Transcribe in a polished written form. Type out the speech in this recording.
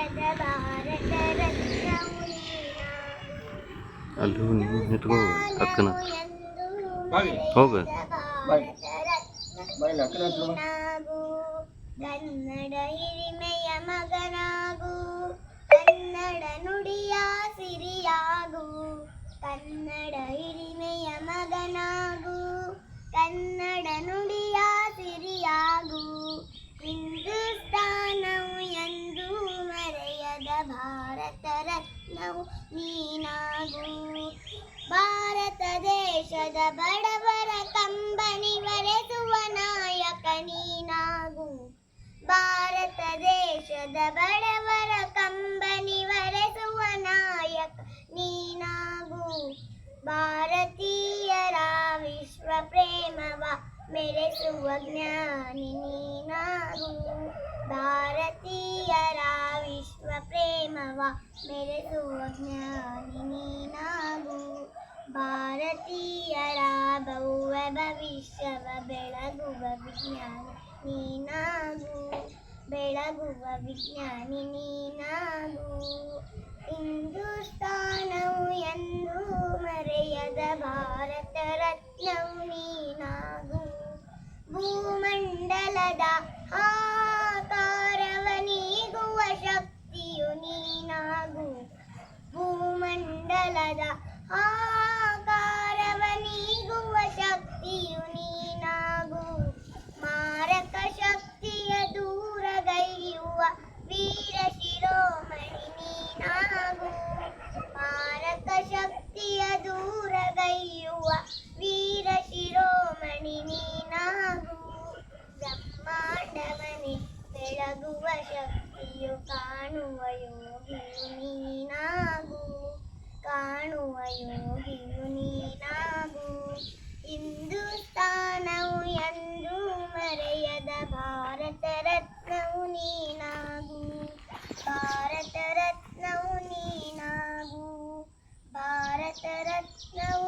ಭಾರತ ರತ್ನವು ನೀನಾಗು. ಅಲ್ಲೂ ನೀನು ಇಟ್ಕೋ ಅಕ್ಕನ ಎಂದು ಹೋಗ ಭಾರತ ರತ್ನ ನೀನಾಗು. ಕನ್ನಡ ಹಿರಿಮೆಯ ಮಗನಾಗು, ಕನ್ನಡ ನುಡಿಯ ಸಿರಿಯಾಗು. ಕನ್ನಡ ಹಿರಿಮೆಯ ಮಗನಾಗು, ಕನ್ನಡ ನುಡಿಯ ಸಿರಿಯಾಗು. ಹಿಂದೂಸ್ತಾನವು ಎಂದೂ ಮರೆಯದ ಭಾರತ ರತ್ನವು ನೀನಾಗು. ಭಾರತ ದೇಶದ ಬಡವರ ಕಂಬನಿವರೆಸುವ ನಾಯಕ ನೀನಾಗು. ಭಾರತ ದೇಶದ ಬಡವರ ಕಂಬನಿವರೆಸುವ ನಾಯಕ ನೀನಾಗು. ಭಾರತೀಯರ ವಿಶ್ವ ಪ್ರೇಮವ ಮೆರೆಸುವ ಜ್ಞಾನಿ ನೀನಾಗು. ಭಾರತೀಯರ ವಿಶ್ವ ಪ್ರೇಮವ ಮೆರೆಸುವ ಜ್ಞಾನಿ ನೀನಾಗು. ಭಾರತೀಯರ ಭವ್ಯ ಭವಿಷ್ಯವ ಬೆಳಗುವ ವಿಜ್ಞಾನಿ ನೀನಾಗು. ಬೆಳಗುವ ವಿಜ್ಞಾನಿ ನೀನಾಗು. ಹಿಂದೂಸ್ತಾನವು ಎಂದೂ ಮರೆಯದ ಭಾರತ ರತ್ನವು ನೀನಾಗು. ಭೂಮಂಡಲದ ಆಕಾರವ ನೀಗುವ ಶಕ್ತಿಯು ನೀನಾಗು. ಭೂಮಂಡಲದ ಆಕಾರವ ನೀಗುವ ಶಕ್ತಿಯು ನೀನಾಗು. ಮಾರಕ ಶಕ್ತಿಯ ದೂರಗೈಯುವ ವೀರ ಶಿರೋಮಣಿ ನೀನಾಗು. ಮಾರಕ ಶಕ್ತಿಯ ದೂರಗೈಯುವ ವೀರ ಶಿರೋಮಣಿ ನೀನಾಗು. ಬ್ರಹ್ಮಾಂಡವನೇ ಬೆಳಗುವ ಶಕ್ತಿಯು ಕಾಣುವ ಯೋಗಿಯು ನೀನಾಗು. ಕಾಣುವ ಯೋಗಿಯು ನೀನಾಗು. ಹಿಂದೂಸ್ತಾನವು ಎಂದೂ ಮರೆಯದ ಭಾರತ ರತ್ನವು ನೀನಾಗು. ಭಾರತ ರತ್ನವು ನೀನಾಗು. ಭಾರತ ರತ್ನವು